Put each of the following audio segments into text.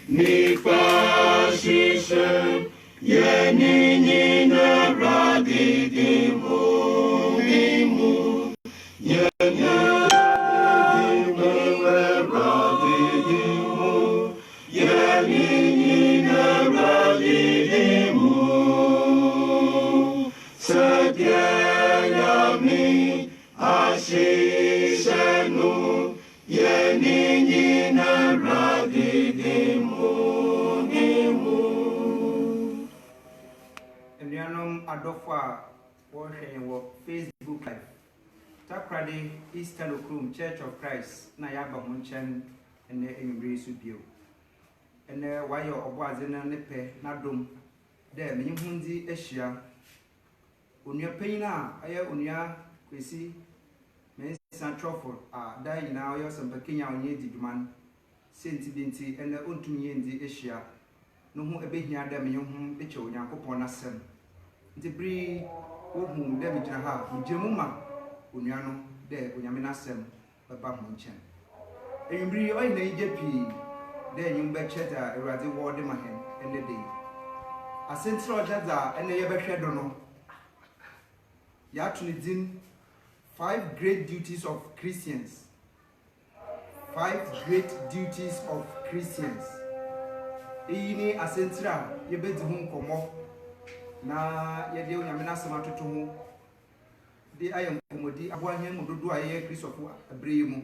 Nipa shisha Yeni nina radi dimu dimu Yeni dimu radi dimu Yeni nina radi dimu Sadya yami ashisha nu Yeni nina radi dimu Adolfa watching your Facebook live. Takrade Eastern Okrum Church of Christ na yaba honchen ene enwure subio. Ene wayo oboaze na nepe na dom de menyihundi ehia. Onua panyina aye onua kwesi mensan trofo da yina oyo sempakenya onye diduman senti binti ene ontumi yendi ehia. No hu ebehia da menyihu eche onyankopon nasem. Debris ohun dem gyina ha mujemuma onua no de onyame nasem baba honchen enwiri oyi na ije pi de nyum be cheta erade word ma hen ene dey asentro jaza ene ye behwe do no ya tunidin 5 great duties of Christians. 5 great duties of Christians. Eyini asentra ye bedi hu nkomo na yede onyame na asema toto ho de ayem komodi aboahen mu dodo aye Christopher abreye mu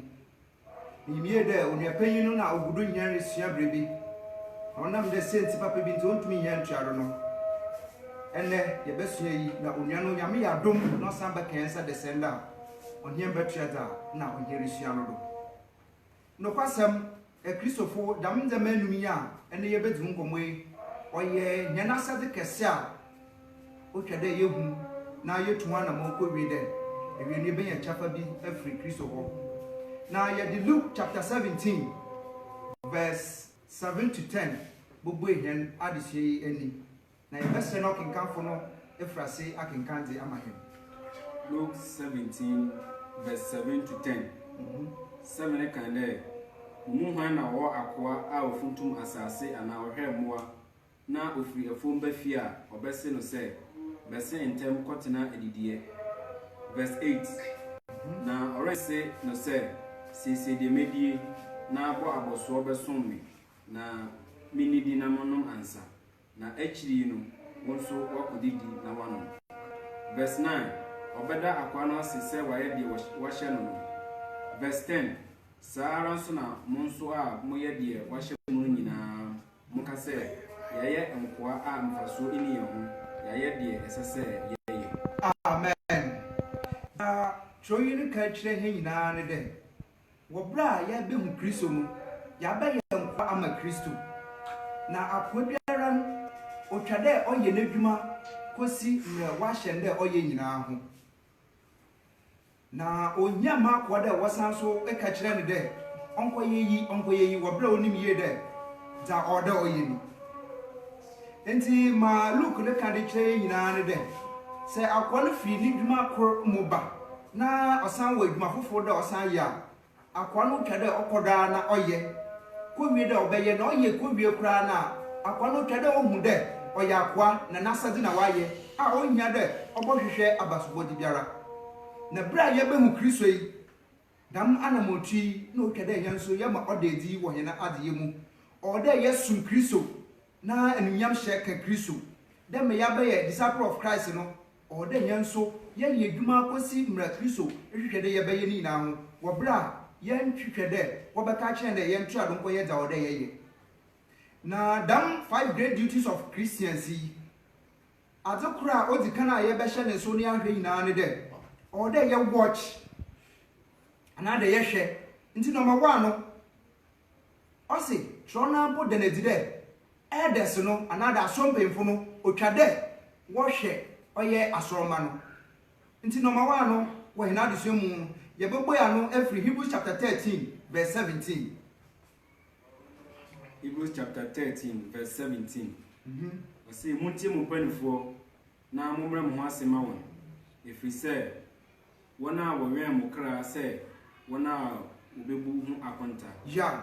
nimie de onua panyinu na ogudo nyan resua brebe onam de senti papa bi nti ontumi nyan tuaro no enne ye besua yi na onua no nyame ya dom no samba kensa descenda onhia betuada na onhia resua no do no kwasem Christopher dam de manum ya enne ye bedu nkomoi oye nyana sade kese a otwade yehu na yetuma na mokowi de ewi ni be ya chafa bi afri Kristo ho na ye de Luke chapter 17 verse 7 to 10 bobo ehien adesie ani na ye bese no kenkanfo no efrase akenkanze amahem. Luke 17 verse 7 to 10 7 kan de muhan na wo akoa a ofuntum asase ana ohwe moa na ofiri efom ba fi a obese no se bese entem kotena edidie. Verse 8 na orese no se sisi de medie na abo aboso obesom me na minidi na monom ansa na achiri no wonso wakodidi na wano. Verse 9 obeda akwa no asese waye de wahye no. Verse 10 Sara so na monso a moye de wahye mu nyina muka se yaye enkoa a mfaso ini ye ho yaye de esese yaye. Amen. Troyin ka kire he nyina ne de wo bra ya be hu Kristo mu ya ba ye enkoa ama Kristo na akwa biara otwade oye n'adwuma kosi mre wahye nde oye nyina ho na onyama akwa de wosan so e ka kire ne de onkoye yi wo bra onim ye de za order oye ni enti ma Luke le ka de kire nyina ne de se akwa no fi ni dwuma kor mu ba na osan wa dwuma foforo de osan ya akwa no twade okoda na oye ko wi de obeye na oye ko wi kura na akwa no twade ohu de oya akwa na nasadi na waye a onya de obohwehwe abasobodi biara na bra ye be hu Kristo yi dam anamotui na otwade yanso ya ma odedi wo hena adeye mu ode yesum Kristo na enunyam hye Kristo dem ya be ye disciple of Christ no ode yanso ye yedwuma kosi mra Kristo ehwehwede ye be ye ni na ho wo bra ye ntwehwede wo be ka kyen de ye ntu adonko ye da ode ye na dam 5 great duties of Christians yi azokura odikana ye be hye ne so ni ahwe ina ne de ode ye watch another ye hwe nti number 1 no osi trona bo de nedide elders no another asompemfo no otwade wo hwe oye asoroma no nti number 1 no wo hina de so mu ye bebo ya no every Hebrews chapter 13 verse 17. Hebrews chapter 13 verse 17. Osi muntie mu panifo na momra mo asema won efri se wona wo wen mo kra se wona obebu hu akonta ya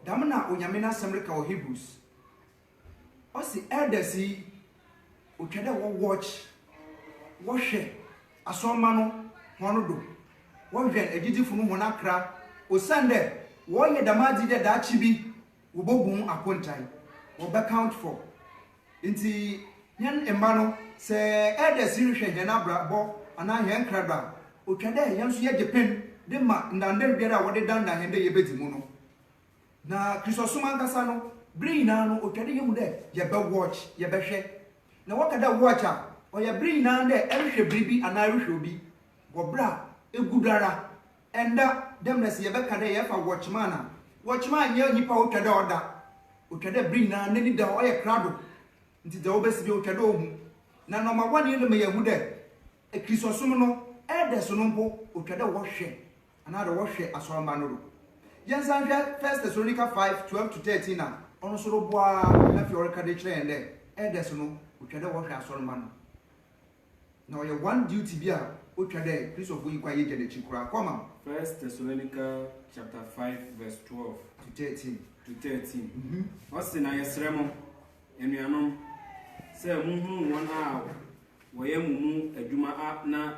damna onyamena semreka o Hebrews osi elders yi otwede wo watch wo hwe asoma no hono do wo hwe agidifo no hona kra osande wo ye damadi de da chibi wo bogun akontai wo be count for inti yan emba no se elders yi hwe hena brabo ana hyen krada otwede yan so ye depend de ma ndande biara wo de danda hende ye bedi mu no na Christosuma nkasa no bring na no otwade yemu de ye be watch ye be hwe na wakada watch a o ye bring na de ehwe bribi ana ehwe obi go bra egudara enda dem na se ye be kada ye fa watchman ye nipa otwade otwade bring na ni da o ye krado nti da obesi bi otwade ohu na no ma wani le me ye hu de e Christosum no elders no mpo otwade wo hwe ana de wo hwe asoroma no do Yensan 1 Thessalonica 5:12 to 13 na ono soro boa na fi oreka de kire ende elders no otwade wo hwe asoroma no na ye one duty bia otwade Christ of yi kwa ye gede chikura koma 1 Thessalonica chapter 5 verse 12 to 13 Osi na yesremo enuanom se muhu won a woye mumu adwuma na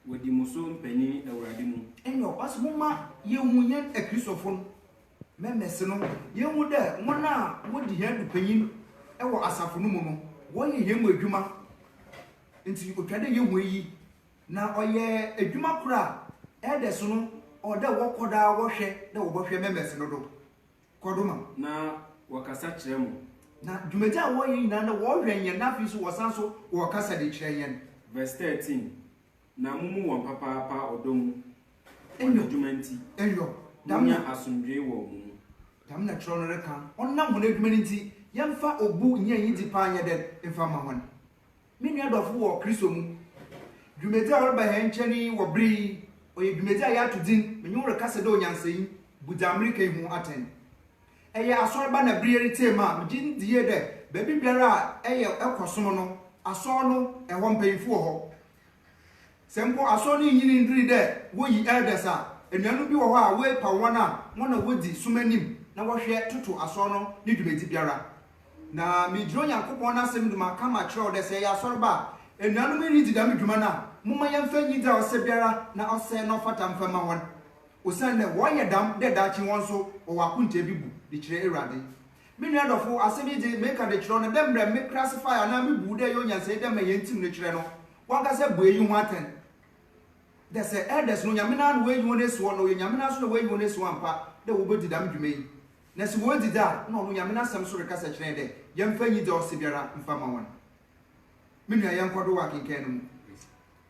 wodi muso mpani awurade mu enyo asmuma ye hunye e Christopher memese no ye hu de wona wodi hen panyin e wo asafo no mu no woye ye mu adwuma nti otwade ye hu yi na oye adwuma kura elders no oda wo koda wo hwe de wo bohwe memese no do koduma na wakasa kire mu na dwumaja wo yi na na wo hwenye na fi so wosanso wo kasa de kire yen verse 13 na mumu won papa odom enyo dwumanti enyo damya asundwe wo mu damna tro no reka onnam hon adwumanti yemfa obu nya yidi pa anya de mfa ma hon menu adofo wo Kristo mu dwumaja wo ba hen chani wo bri oye dwumaja ya tudin menyu reka se de onyansayi buja America hu aten eye asorba na bri eritema mjin die de baby biara eye ekosom no aso no eho mpanyfo ho sempo aso ni nyini ndiri de woyi elders a enuanu bi wo ho a we pa wona wona wodi sumanim na wo hwe tutu aso no ni dwumedi biara na midro yakopon na sem duma kama kire de se ya asorba enuanu mi ri dida mi dwuma na mumma yemfa nyida ose biara na ose no fata mfama won osande wo ye dam de dachi won so o wakunte bibu di kire erade menu adofo asemi de make the kire no dem bre me classify na mi bu de yo nyanse de me yentim ne kire no wanga se bu eyi hu aten de se elders no nyamena no we yi won eso no nyamena so no we yi won eso ampa de wo bedi dam dwuma yi na se wo dida no no nyamena sam so rekasa kire de yemfa nyi de ose biara mfama won menu ayen kodo wa kenken no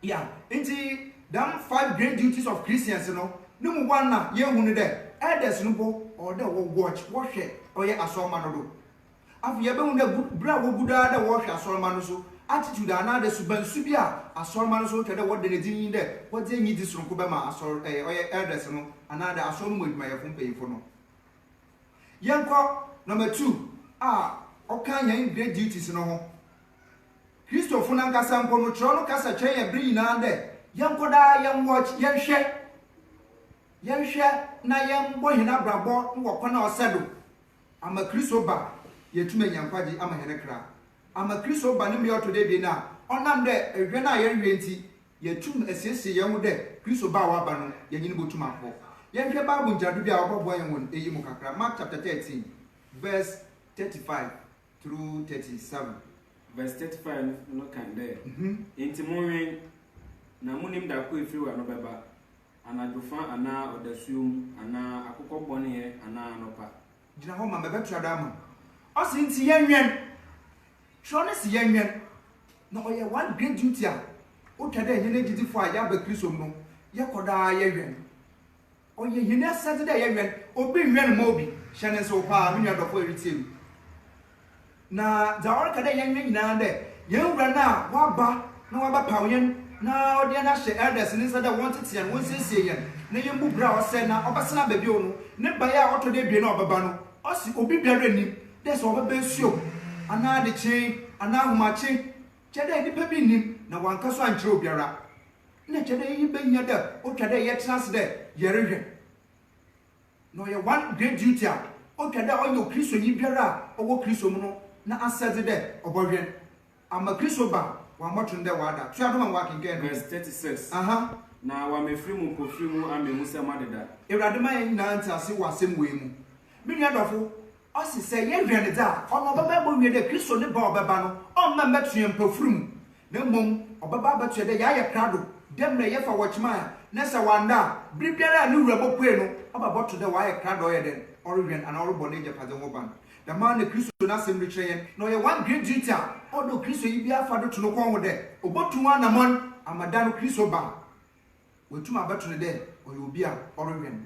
ya enti dam 5 great duties of Christians no numu wana ye hunu de elders no bo or de wo watch wo hwe oye asoma no do afi ye be hu de bra wo guda de wo hwe asoma no so attitude ana de suban subia asoma no so twede wo de ne din de wo de nyi di sonko be ma asor oye elders no ana de asoma mo adwuma ye fo mpeyifo no yenko number 2 okan yan great duties no ho Christopher nankasa mpo no tro no kasa twen ye bri na de yenko da yen watch yen hwe na yembo hina brabo ngokwa na osedo ama Kristo ba yetume nyankwaji ama hene kra ama Kristo ba ne me otode bi na onam de ehwe na yewe nti yetum asiesi ye hu de Kristo ba wa ba no yenyine botum afo yenhwe Bible njadu bi a obobo yen won eyi mu kakra Mark chapter 13 verse 35 through 37 verse 35 no kan there enti monwen na munim da ko efiri wa no beba anajofa ana odasuum ana akokọ bone ana anopa gina ho ma bebetu adama o si nti yenwen trone si yenwen na oye one great duty a o twede hene gidifo a ya ba Kristo no ye koda yenwen oye hene sate de yenwen obi nwen ma obi hene so pa me nwa dofo eritim na da orka de yenwen nyina de yenwura na waba na waba pawen na odi na she elders ni say that wanted to and won say yen na yembu bra o say na obasena baby onu ne ba ya oto de bie na obaba no o si obi biara ni de so obaba nsuo ana de chi ana huma chi chede ni pebi ni na wanka so ankyere obiara na chede yi benya da o twede ye trans de ye rehwe no ye one great duty a okada onyo Kristo yi biara owo Kristo mu no na aseze de obodwen ama Kristo ba wa moto de wada tu adoma wa kinken verse 36 aha na wa mefiri mu kofiri mu amemu se madeda Ewurade ma yen na ntase wasem we mu mini adofo osi se ye hwene da ono baba bo wie de Kristo ne ba obeba no omma metue mpafurum na mom obaba batue de ya krado dem na ye fa watchman na se wanda bribiara ni wurabo pue no oba boto de wa ye krado ye den orwen and all bone je pade wo ban the man the Kristo na sem rechen no ye one great duty odo Kristo yi bia fa do to no kon wo de obotu wa na mon amada no Kristo ba wetum abato ne de oye obi a orwen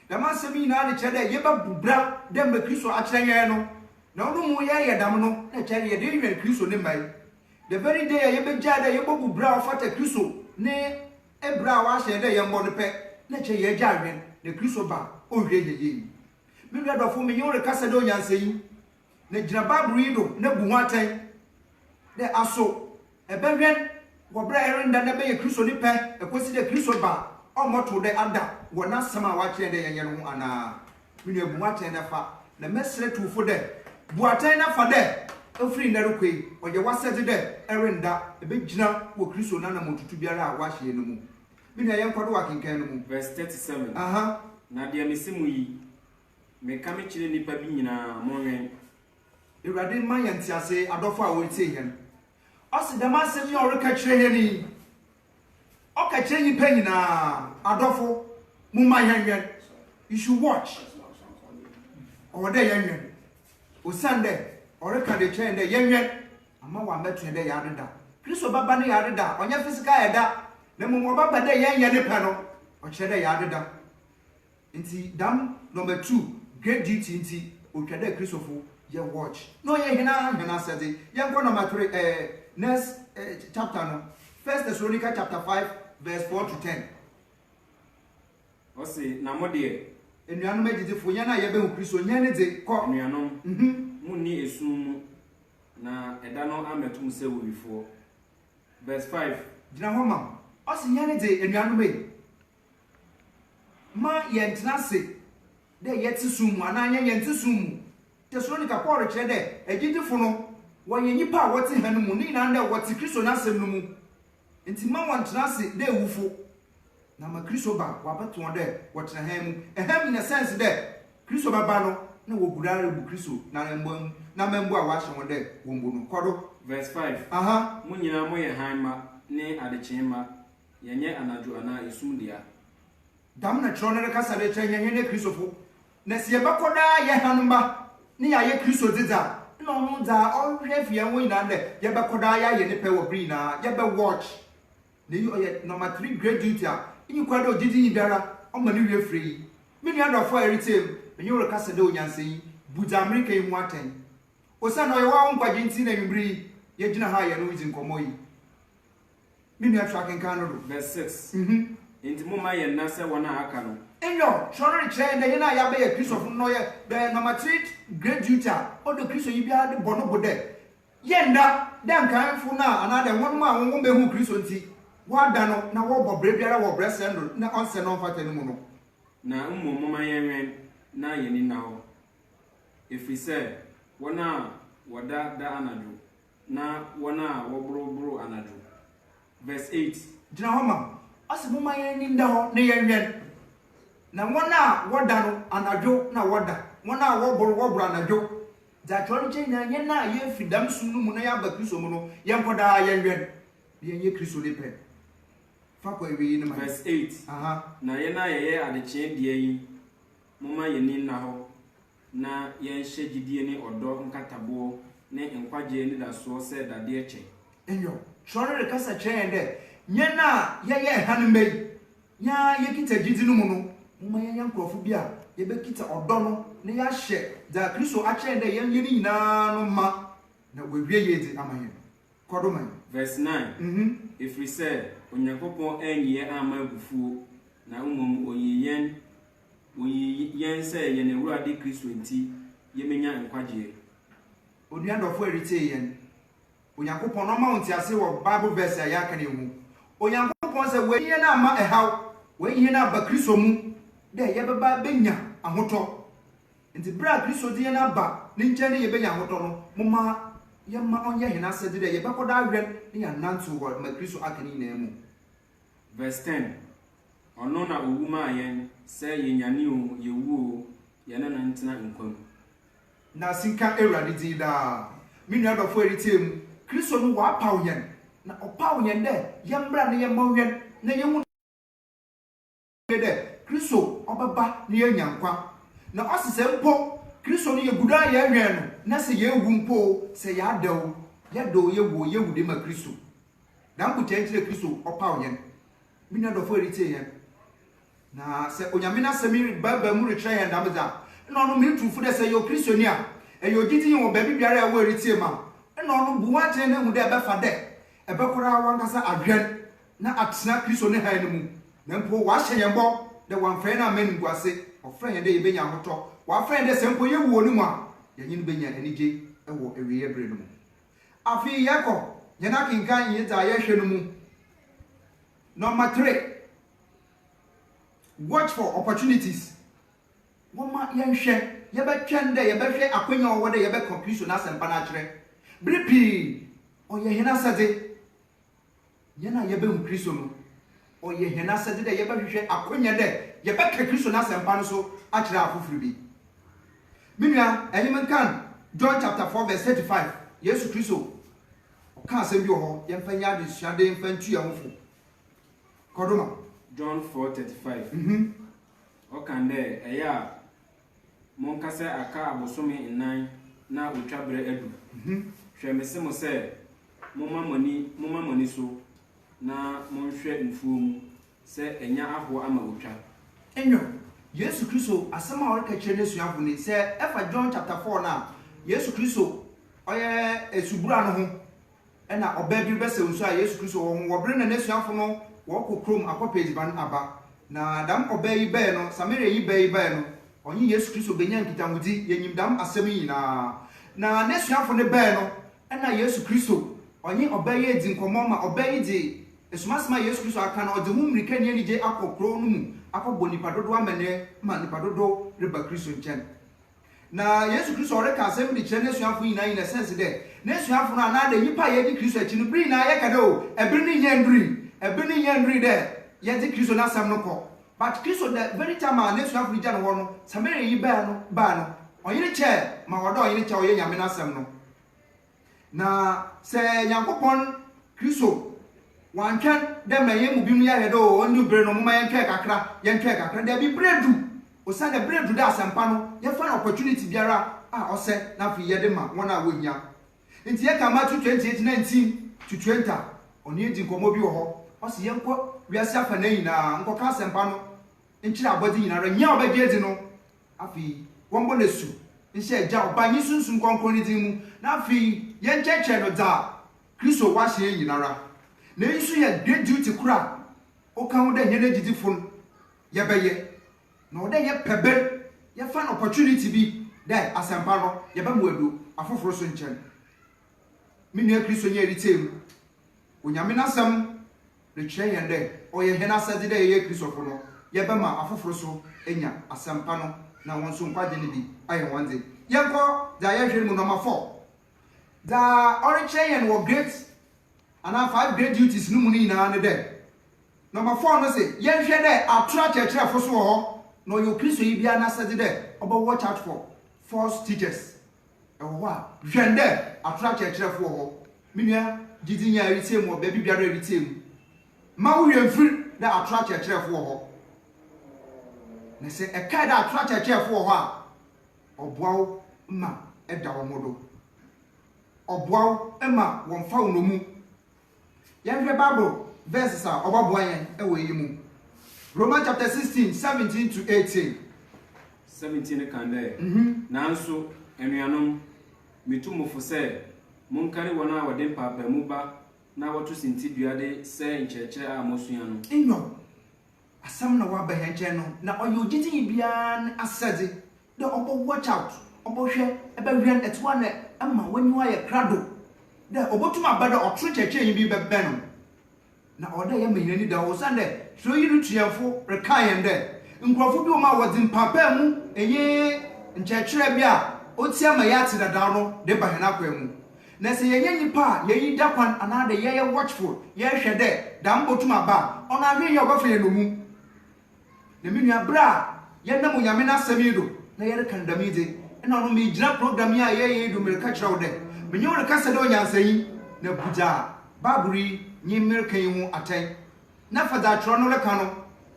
the man sem yi na ne che de ye ba bubra dem be Kristo a kire ye no na ono mu ye dam no na che ye de yen Kristo ne mai the very day ye be ja de ye bo bubra ofata Kristo ne ebra wa hye de ye mbo ne pe na che ye ja wen de Kristo ba o hwe ye ye mi wi adofo mi yore kasa de onyanse yi na gina babru yi do na bu waten de aso ebehwen wo bra erinda na be ye Kristo ni pe ekosi de Kristo ba o moto de ada wo na sama wa kire de yenye no ana mi ne bu waten na fa na mesre tufo de bu waten na fa de ofri na rokoi oje wasete de erinda ebe gina wo Kristo na na motutu biara a wa hye no mu mi ne yen kodo wa kinkan no mu verse 37 aha na dia mesimu yi me kame kire nipa bi nyina monwen Ewurade ma yantiase adofo a wo tie hen osi dama asem yi oreka kire hen ni oka kire nipa nyina adofo mu ma yanwen you should watch o de yanwen o sande oreka de kire de yanwen ama wa metu de ya deda Kristo baba ne ya deda onya physical eda na mu baba de yanyen ne pe no o kire de ya deda nti dam number 2 great duty nti otwade Kristofo ye watch no ye hena said ye go number 3 next chapter no 1 Thessalonica chapter 5 verse 4 to 10 osi na modie enuanom agidifo ye na ye be hu Kristo nye ne de ko enuanom munni esum na eda no ametum se wo before verse 5 gina homa osi nye ne de enuanom e ma ye ntnase de yeti sumu ananya yenti sumu Thessalonica Paul kire de agidifo no wo ye nyipa a wote hanu mu ni na nda wote Kristo na asem no mu enti ma wantnase de ewufo na ma Kristo ba wabeto de wote han mu eham in a sense de Kristo baba no na wo gurare bu Kristo na mbom na membo a wa hye won de wo mbo no kodo verse 5 aha munyina mo ye hanma ne adechema yenye anadwo ana esum dia dam na chro na kasa de chenye ne Kristofo na sie bakoda ye hanba ni ya ye Kristo diza no no da all hwe wo ina de ye bakoda ya ye ne pe wo bri na ye be watch ne you ye number 3 great duty a ini kwado gidi biara o ma ni hwe free me ni adofo eritem me you kasa de onyanse yi buja America yi mu aten o sa no ye wa nkwaje nti na nwibri ye gina ha ye no wizi nkomo yi me ni atwa kan no verse 6 enti mo ma ye na se wona aka no enyo chori chain de na ya be ye Kristofo no ye the number 3 great duty o do Kristo yi bia de bono bode ye nda dan kan fu na ana de won ma won be hu Kristo nti wa da no na wo bobre biara wo bresendo na onse no fata ni mu no na mo ma ye wen na ye ni na ho efri se wona wada da anadwo na wona wobrobro anadwo verse 8 gina homa asibu ma ye ni nda ho ne ye nwen na wona woda no anadwo na woda wona wobro anadwo za chori chain na ye na ye fidam sunu mu na ya ba Kristo mu no ye nkoda ye nwen ye Kristo le pe fakwa ewe ni ma verse 8 aha na ye na ye adeche die yi moma ye ni na ho na ye hye gidie ni odo nkatabo ne nkwaje ni da so se dade eche enyo chori kasa chain de nye na ye hanmei nya ye kita gidi no mu no moma ye nkrofo bia ye be kita odo no ne ya hye da Kristo a chain de ye ni nyina no ma na wewie ye di amaye kodo man verse 9 if we say onyankopon enye ama agufuo na umom oyiyen say ye ne Awurade Kristo nti ye menya nkwaje onuadofo erite yen onyankopon no ma wonti ase wo Bible verse ya ka ne hu onyankopon se we ye na ama we ye na ba Kristo mu de ye beba benya ahoto nti bra Kristo die na ba ne nkyɛn ye benya hoto no moma yɛma ɔnyɛ hena sɛde dɛ yɛbɛkɔda awɛn ne ya nanto wɔ ma Kristo akani na mu. Verse 10. Ono na owu ma yen sɛ yenyane o yewu o yɛne no ntena nkwam. Na sinka Awurade din da. Me nua dɔfo eritie mu. Kristo no wa paw yɛn. Na ɔpaw yɛn dɛ yɛmbra ne yɛma wɛn na yɛhu dɛ Kristo ɔbɛba ne yɛnya nkwa. Na ɔsesɛ mpo Kristo no yɛguda yɛwɛn no na sɛ yɛwu mpo sɛ yɛadaw yɛdo yɛwu de ma Kristo. Na mbukyɛn kyerɛ Kristo ɔpaw yɛn. Me nua dɔfo eritie yɛn. Na sɛ onyame na sɛ mi baba mu rekyerɛ yɛn damza na ɔno mi trufo dɛ sɛ yɛ Kristo ni a ɛyɛ ogidi wɔ baabi biara a ɛwɔ eritie ma na ɔno buwa kyerɛ ne hu dɛ ɛbɛfa dɛ ɛbɛkora wankasa adwɛn na atena Kristo ne han no mu na mpo wahyɛ yɛn bɔ dɛ wɔmfrɛ na amani guase ɔfrɛ yɛn dɛ yɛbɛnya ahotɔ wɔafrɛ yɛn dɛ sɛ mpo yɛwuo no mu a yɛnye no bɛnya anigye ɛwɔ awieyɛ bere no mu. Afei yɛkɔ yɛn akenkan yɛn dza yɛhwɛ no mu. Number 3, watch for opportunities. Woma yɛnhwɛ yɛbɛtwɛn dɛ yɛbɛhwɛ akwanya ɔwɔ dɛ yɛbɛkɔ Kristo na asɛmpa na akyerɛ. Bripi ɔyɛ hena sɛde yɛna yɛbɛhu Kristo no ɔyɛ hena sɛde dɛ yɛbɛhwehwɛ akwanya dɛ yɛbɛka Kristo na asɛmpa no so akyerɛ afoforo bi. Minua ɛyem kan John chapter 4 verse 35 Yesu Kristo ɔka asɛm bi wɔ hɔ yɛmfa nya de suade mfa ntu yɛn ho fo. Kodoma John 4:35. Okande eya monkase aka abosome nnan na otwabre adu. Hwɛ mesemo sɛ momma mani so na monhwɛ mfuo mu sɛ enya aho ama otwa. Enyo Yesu Kristo asɛm a ɔreka kyerɛ nesuafo ni sɛ ɛfa John chapter 4 na Yesu Kristo ɔyɛ esubura no ho ɛna ɔbaa bi bɛsɛ nso a Yesu Kristo wɔ bere na nesuafo no wɔkɔ krom akɔpɛ ban aba na dam ɔbaa yi bɛɛ no Samaria yi bɛɛ no ɔnye Yesu Kristo benya nkitahudi yɛnyim dam asɛm yi na nesuafo ne bɛɛ no ɛna Yesu Kristo ɔnye ɔbaa yi di nkɔmmɔ ma ɔbaa yi di esumasema Yesu Kristo aka na ɔde hu mmirika ne anigye akɔ kro no mu akɔbɔ nipa dodo amene ma nipa dodo reba Kristo nkyɛn. Na Yesu Kristo ɔreka asɛm de kyerɛ nesuafo nyinaa in a sense dɛ nesuafo no anada nipa yɛdi Kristo akyi no biri na yɛka dɛ o ɛbiri ne nyɛndri ebini yɛndri dɛ yɛdi Kristo na asɛm no kɔ but Kristo the very time a nesuafo gya no hɔ no Samaria yi baa no ɔyere kyɛ ma wɔda ɔyere kyɛ ɔyɛ nyame na asɛm no. Na sɛ Nyankopɔn Kristo wantwɛn dɛ ma yɛn mu bi mu yɛhɛ dɛ o ɔndu bere no moma yɛntwɛ kakra dɛ bi bredu osan dɛ bredu dɛ asɛmpa no yɛfa no opportunity biara a ɔsɛ na afei yɛde ma wɔn a wɔhia. Nti yɛka Matthew 28:19 to 20 ɔne di nkɔmmɔ bi wɔ hɔ ɔsi yɛnkɔ wiase afa na nyinaa nkɔka asɛmpa no nkyerɛ abɔde nyinara nya ɔbɛgye edi no afei wɔn bɔ n'esu nhyɛ gya ɔba nyi sunsun kɔnkɔn ne din mu na afei yɛnkyɛkyɛ no dza Kristo wahyɛ nyinara na nso yɛ great duty kura ɔka ho dɛ nyɛ n'egyidifo no yɛbɛyɛ na ɔdɛ yɛ pɛbɛ yɛfa no opportunity bi dɛ asɛmpa no yɛbɛmo adu afoforo so nkyɛn. Me nua Kristo nyɛ eritie mu onyame n'asɛm rekyerɛ yɛn dɛ ɔyɛ hena sɛde dɛ yɛyɛ Kristofo no yɛbɛma afoforo so enya asɛmpa no na wɔn nso nkwagye ne bi ayɛ wɔn de. Yɛnkɔ da yɛhwɛ mu number 4 da ɔrekyerɛ yɛn wɔ great ana 5 great duties no mu ne nyinaa ne dɛ number 4 no sɛ yɛnhwɛ dɛ atora kyerɛkyerɛfo so wɔ hɔ na ɔyɛ Kristo yi bia na sɛde dɛ ɔbɛ watch out for false teachers ɛwɔ hɔ a hwɛn dɛ atora kyerɛkyerɛfo wɔ hɔ. Me nua gidi nya eritie mu ɔbɛ bi biara eritie mu ma wo hwɛ mfiri dɛ atora kyerɛkyerɛfo wɔ hɔ na sɛ ɛka dɛ atora kyerɛkyerɛfo wɔ hɔ a ɔboawo ma ɛda wɔn do ɔboawo ma wɔn fa wɔn mu. Yɛhwɛ Bible verses a ɔbɛboa yɛn ɛwɔ yi mu Romans chapter 16:17 to 18. 17 kan dɛ nanso anuanom metu mofo sɛ monkare wɔn a wɔde mpaapaemu ba na wɔto sintidua de sɛ nkyerɛkyerɛ a mosua no. Enyo asɛm na waba yɛn nkyɛn no na ɔyɛ ogyiti biara asɛde dɛ ɔbɔ watch out ɔbɔhwɛ ɛbɛhwɛ ɛtoa na ama wɔnyiwa yɛ krado dɛ ɔbɔtum aba dɛ ɔtoro kyerɛkyerɛ yi bi bɛbɛn no na ɔda yɛ manyina ni da ɔsan dɛ turo yi no tuafo reka yɛn dɛ nkurɔfo bi wɔn a wɔde mpapaemu ɛyɛ nkyerɛkyerɛ bi a otia ma yɛate dada no de ba hena kwa mu na sɛ yɛnyɛ nipa a yɛyi da kwan anaa de yɛyɛ watchful yɛhwɛ dɛ dam botum aba ɔno ahwe yɛ ɔbɛfa yɛ no mu na me nua bra yɛnam onyame na asɛm yi do na yɛreka ndam yi de ɛna ɔno megyina program yi a yɛyɛ do mmereka kyerɛ wo dɛ menye wo reka sɛ dɛ ɔnyansa yi na bugya baburi nye mmereka yi ho atɛn na fada atwerɛ no reka no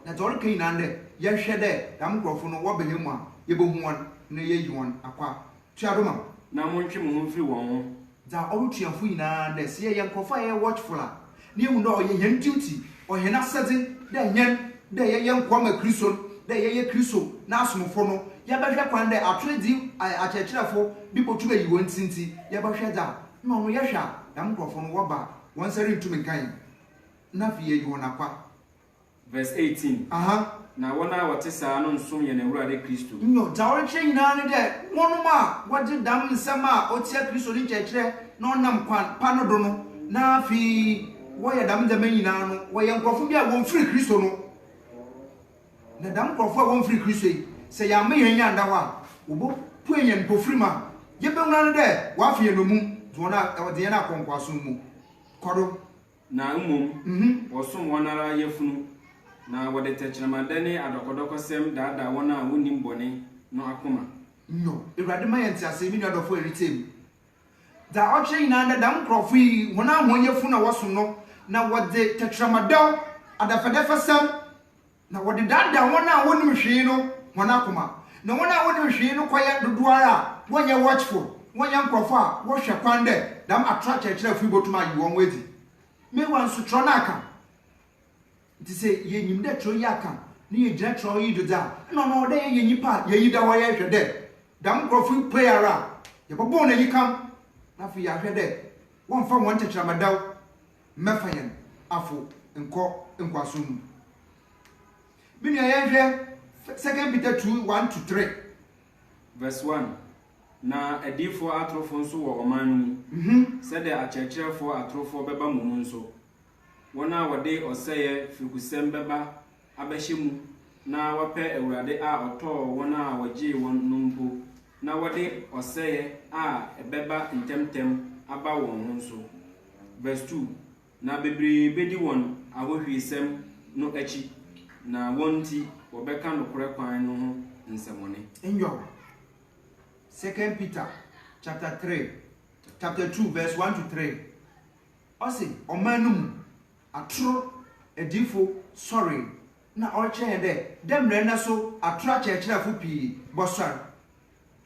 na dɛ ɔreka yi nan dɛ yɛhwɛ dɛ dam nkurɔfo no wɔbɛhɛ mu a yɛbɛhu wɔn na yɛyi wɔn akwa tuadoma na montwe mo ho mfiri wɔn ho da ɔretuafo nyinaa dɛ sɛ yɛyɛ nkurɔfo a yɛyɛ watchful a ne yɛhu dɛ ɔyɛ yɛn duty ɔyɛ n'asɛdze dɛ yɛn dɛ yɛyɛ nkoa ma kristo dɛ yɛyɛ kristo n'asomfo no yɛbɛhwɛ kwan dɛ atoredi akyerɛkyerɛfo bi bɔtu bɛyi wɔn tinti yɛbɛhwɛ da na ɔno yɛhwɛ a dam nkurɔfo no wɔba wɔn nsa rentumi nkan na afei yɛyi wɔn akwa verse 18 na wɔn a wɔte saa no nso yɛ n'awurade kristo nyo da ɔrekyerɛ nyinaa ne dɛ wɔnom a wɔgye dam nsɛm a ɔtia kristo ne nkyerɛkyerɛ na ɔnam kwan pa no do no na afei wɔyɛ dam dɛma nyinaa no wɔyɛ nkurɔfo bi a wɔmfiri kristo no na dam nkurɔfo a wɔmfiri kristo yi sɛ yɛama yɛn nya nda hɔ a wɔbɛpue yɛn mpofiri mu a yɛbɛwura no dɛ wɔafe yɛn no mu nti wɔn a wɔde yɛn akɔ nkoasom mu kɔdo na mmom wɔsom wɔn ara yɛfunu na wɔde tɛkyerɛmada ne adɔkɔdɔkɔsɛm daadaa wɔn a wɔnim bɔne no akoma no awurade ma yɛn ntease me nuadɔfo ɛretem da ɔkyerɛ nyinaa dɛ dam nkurɔfo yi wɔn a wɔn yɛfu na wɔsom no na wɔde tɛkyerɛmadaw adafɛdɛfɛsɛm na wɔde daadaa wɔn a wɔnim hwee no wɔn akoma na wɔn a wɔnim hwee no kɔyɛ dodoɔ a wɔnyɛ watchful wɔnyɛ nkurɔfo a wɔhwɛ kwan dɛ dam atra kyerɛkyerɛfo yi bɔtum ayi wɔn adi mewa nso trɔ no aka nti sɛ yɛnyim dɛ trɔ yi aka ne yɛgyina trɔ yi do da ɛna ɔno ɔdɛ yɛyɛ nnipa a yɛyi da hɔ yɛhwɛ dɛ dam nkurɔfo prayer a yɛbɛbɔɔ n'ani kam na afei yɛahwɛ dɛ wɔmfa wɔn tɛkyerɛmadaw mmɛfa yɛn afo nkɔ nkwaso mu me nua yɛhwɛ 2 Peter 2:1-3 verse 1 na adiifoɔ atorofo nso wɔ ɔman no mu sɛdeɛ akyerɛkyerɛfoɔ atorofo bɛba mu nso wɔn a wɔde ɔsɛeɛ firukusɛm bɛba abɛhyɛ mu na wɔpɛ awurade a ɔtɔɔ wɔn a wɔgyee wɔn no mpo na wɔde ɔsɛeɛ a ɛbɛba ntɛmtɛm aba wɔn ho nso verse 2 na bebree bɛdi wɔn ahohwiesɛm no akyi na wɔn nti wɔbɛka nokorɛ kwan no ho nsɛmɔne enyo 2 Peter chapter 2 verse 1-3 ɔse ɔman no mu atoro adifo sorry na ɔrekyerɛ dɛ dɛmmerɛ na so atoro akyerɛkyerɛfo pii bɔsɔre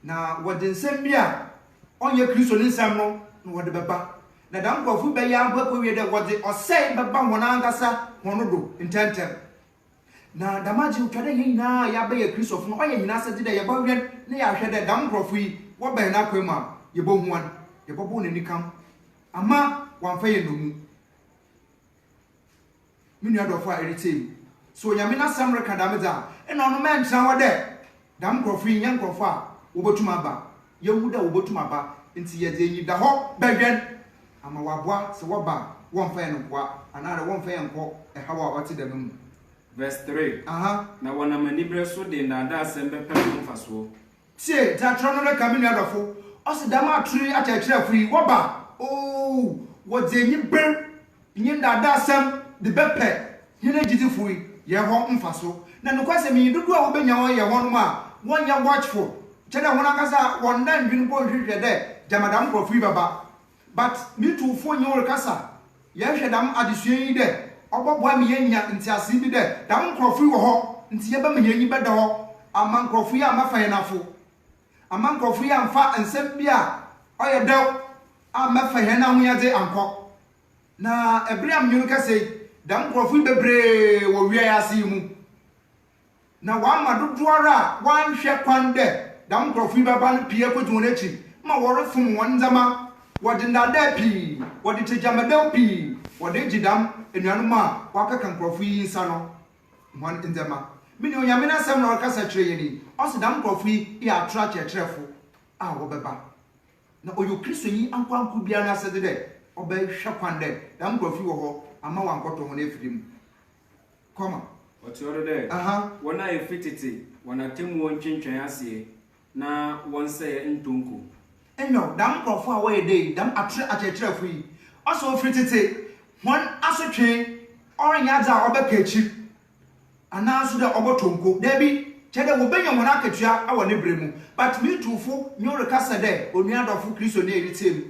na wɔde nsɛm bi a ɔnyɛ kristo ne nsɛm no na wɔde bɛba na dam nkurɔfo bɛyɛ abɔkɔwie dɛ wɔde ɔsɛe bɛba wɔn ankasa wɔn do ntɛmtɛm na damagye utwa dɛ yɛn nyinaa yɛabɛyɛ kristofo no ɔyɛ nyinaa sɛ de dɛ yɛbɛwɛn na yɛahwɛ dɛ dam nkurɔfo yi wɔbɛn n'akwan mu a yɛbɛhu wɔn yɛbɛbɔ n'ani kam ama wɔamfa yɛn no mu me nua dɔfo a ɛretem so onyame n'asɛm reka dam dze a ɛna ɔno mɛntena hɔ dɛ dam nkurɔfo yi nyɛ nkurɔfo a wɔbɛtum aba yɛhu dɛ wɔbɛtum aba nti yɛdze enyi da hɔ bɛwɛn ama wɔaboa sɛ wɔba wɔmfa yɛn nkoa anaa dɛ wɔmfa yɛn nkɔ ɛhaw a wɔte dɛm mu verse 3 na wɔnam anibere so de ndaadaasɛm bɛpɛ ho mfasoɔ tie tatwerɛ no reka me nua dɔfo ɔse dam atore akyerɛkyerɛfo yi wɔba wɔdze enyi ber nye ndaadaasɛm de bɛpɛ hene agyidifo yi yɛ hɔ mfaso na nokwasɛm yi dodoɔ a wɔbɛnya wɔn yɛ wɔnom a wɔnyɛ watchful kyɛ dɛ wɔn ankasa wɔn da ndwene bɔ nhwehwɛ dɛ gyamadam nkurɔfo yi bɛba but mitufoɔ nyɛ wɔn kasa yɛhwɛ dam adesua yi dɛ ɔbɔboa me yɛnya ntiase bi dɛ dam nkurɔfo yi wɔ hɔ nti yɛbɛma yɛnyi bɛda hɔ ama nkurɔfo yi a mafa yɛn afo ama nkurɔfo yi amfa nsɛm bi a ɔyɛ dɛw a mafa yɛn ahoyɛdze ankɔ na ɛbere a mnyɔno kɛsɛ dam nkurɔfo yi bebree wɔ wiase ase yi mu na wɔama dodoɔ a wɔanhwɛ kwan dɛ dam nkurɔfo yi bɛba no pie kɔdzi wɔn akyi ma wɔrefom wɔn ndzɛma wɔde ndaadaa pii wɔde tegyamadaw pii wɔde gyi dam anuanom a wɔakeka nkurɔfo yi nsa no wɔn ndzɛma mene onyame n'asɛm na ɔrekasa kyerɛ yɛn yi ɔse dam nkurɔfo yi yɛ atoro akyerɛkyerɛfo a wɔbɛba na ɔyɛ kristo yi ankwanko biara no asɛde dɛ ɔbɛhwɛ kwan dɛ dam nkurɔfo yi wɔ hɔ ama wankɔtɔ wɔn afiri mu kɔma ɔte ɔdo dɛ wɔn a yɛfiri tete wɔn atemmuo ntwentwɛn aseɛ na won say ntonko enyo dam krofo a we dey dam atre achechrefu yi also fritete won asotwe oranya za obekachi anaso de obotonko debi chede wo benya won akatua awo ne bremu but me tufo nyore kasa de onuadofo kristo ne eritem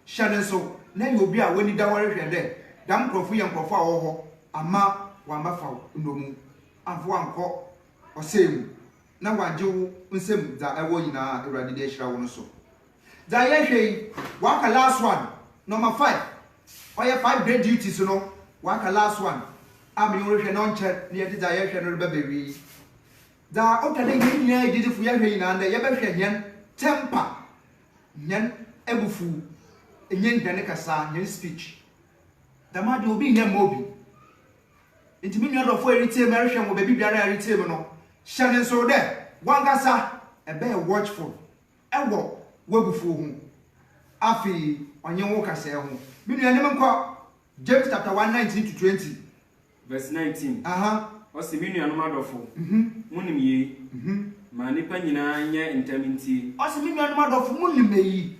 hyane so na ye obi a wani da wore hwede dam krofo ye krofo a wo ho ama wa mafa ndomu afo anko osem na wajewu nsem da ewo nyina ewrade de hira wo no so da ye hwei waka last one number 5 oye 5 great duties no waka last one am you hwe no nche ne ye da ye hwe no be bewi da o kale ye nyina ye difu ye hwe nyina nda ye be hwe nyen temper nyen ebufu nyen dane kasa nyen speech da ma de obi nyen mobi intimi nyo do fo eritie me hwe mo be biara eritie me no shane so there wangasa ebe watchful ewo wabufu hu afi onye wo kasa hu minu ya nem nko James chapter 1:19 to 20 verse 19 o se minu ya no madofo munim ye ma nipa nyina nya ntaminti o se minu ya no madofo munim yi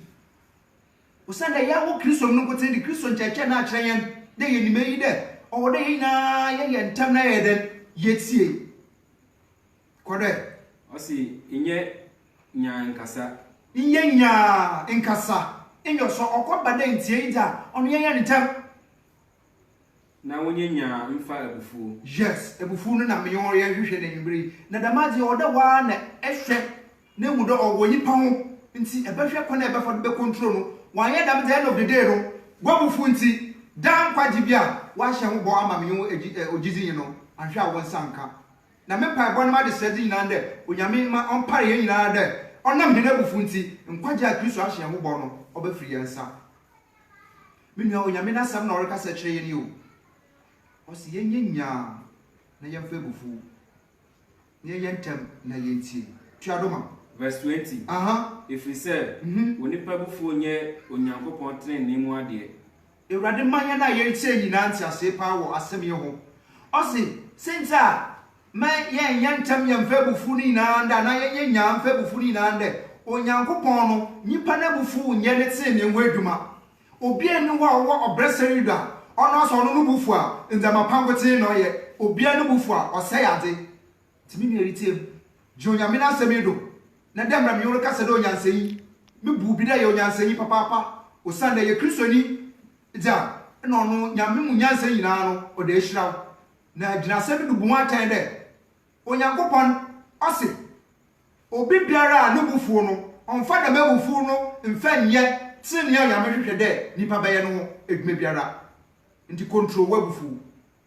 usanda ya wo Kristo no kote di Kristo ncheche na akire yen de ye nime yi de o de yi na ye ntam na ye de yetie kode o se inye nya nkasa inye nya nkasa inyo so okoba de ntie ida onu ye ntam na wonye nya mfa ebufu yes ebufu no na meyo ye hwehwe na nwibiri na damaje oda wa na ehwe na emu do owo yipa ho nti ebehwe kwana ebefo be control no wan ye dam the end of the day no gwabufu nti dan kwaji bia wa hye ho bo ama meyo ogizi no ahwe a won sanka na me pa bo na ma de sedi nyina nde onyame ma onpare ye nyina de onam hene ebufu nti nkwaji a Kristo ahye ho bo no obefiri yensa minua onyame na sam na oreka sa kire ye ni o osi yenya na yemfa bufu ye yentem na yenti tuadoma verse 20 if we say onipa bufu onye onyankopon tren ni mu ade ewrade manya na yenti nyina nti ase pa wo asem ye ho osi senta ma ye yentem yemfa bufu ni na nda na ye yenya mfa bufu ni na nda onyankopon no nipa na bufu nye ne tse ne ho adwuma obi enu wo obreseri da ono so no bufu a nzama pangote no ye obia no bufu a osai ade timi mi eritem jonyame na semedo na demra mi yoro kase do nyanseyi mi bu bi da ye onyanseyi papa osanda ye kristoni ja no no nyame mu nyanseyi na no o de hiraw na gina semedo bu atan de onyankopon ose obi biara no bufu no onfa da ma bufu no mfa nye tin ya nyame hwehwe de nipa baye no edwuma biara nti control wabufu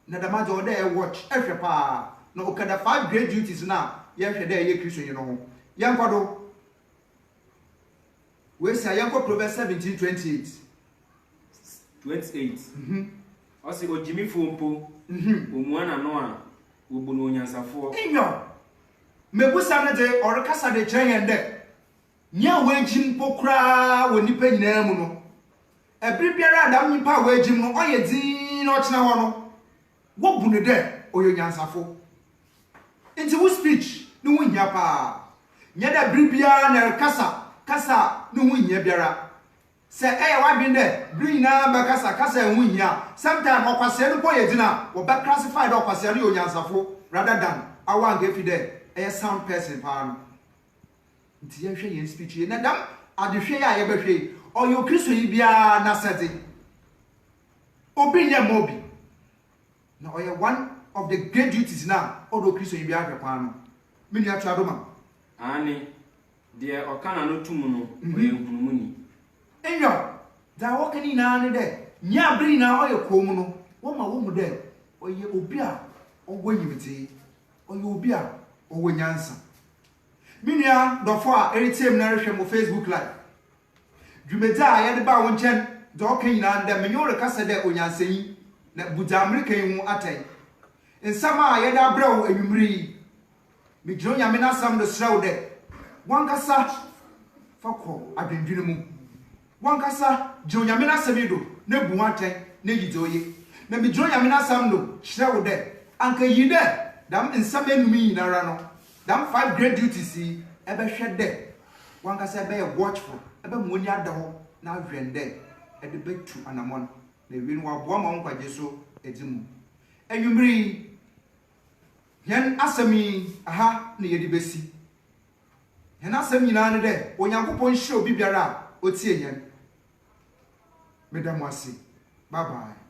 na damaje oda e watch ehwe pa na okada 5 great duties na ye hwe de ye Kristo ye no ho ye nkwado we say ye nko Proverbs 17:28 o se ojimi fompo omuana no a obu no onyansafo inyo mebusa ne de orekasa de kyen de nya wajim pokra woni pa nyina mu no ebri biara adam nipa wajim no oye din no chena ho no wo bu ne de oyo nyansafo nti wo speech no wunya pa nya da bri biara na kasa no wunya biara se wa bin de bri na ba kasa wunya sometimes okwase no po ye dina wo ba classify de okwase no nyansafo rather than awan ge fi de sound person pa no nti ye hwe ye speech ye na dam adehwe ya ye behwe oyo Kristo yi bia na sete obi nye mobi na oyo one of the great duties na odo Kristo yi bia hwepa no meni atuadoma ani de okana no tumu no oye hunumuni enyo da wokani na ne de nya bri na oyo komu no wo ma wo mu de oye obi a owo yimiti oye obi a owo nyansa minia dofo a eritem na rehwe mo Facebook live dwumeda ya de ba won chen do kan na nda menyore kasa de onyansanyi na buja America yi hu atai nsama ya da brawo enwumri mi giro nyame na sam do srawo de wan kasa fako adwendwene mu wan kasa giro nyame na samido na bu atai na yidoye na mi giro nyame na sam do srawo de anka yi de dam nsama enumi yinara no dam 5 great duties ebe hwe de One can say be watchful, ebe money ada ho na hwende e de betu anamon na wi no aboa ma nkwaje so edimu enwumri yen asami aha na yedi besi yen asam nyina ne de onyankopon hye obi biara otie yen medamwase bye bye.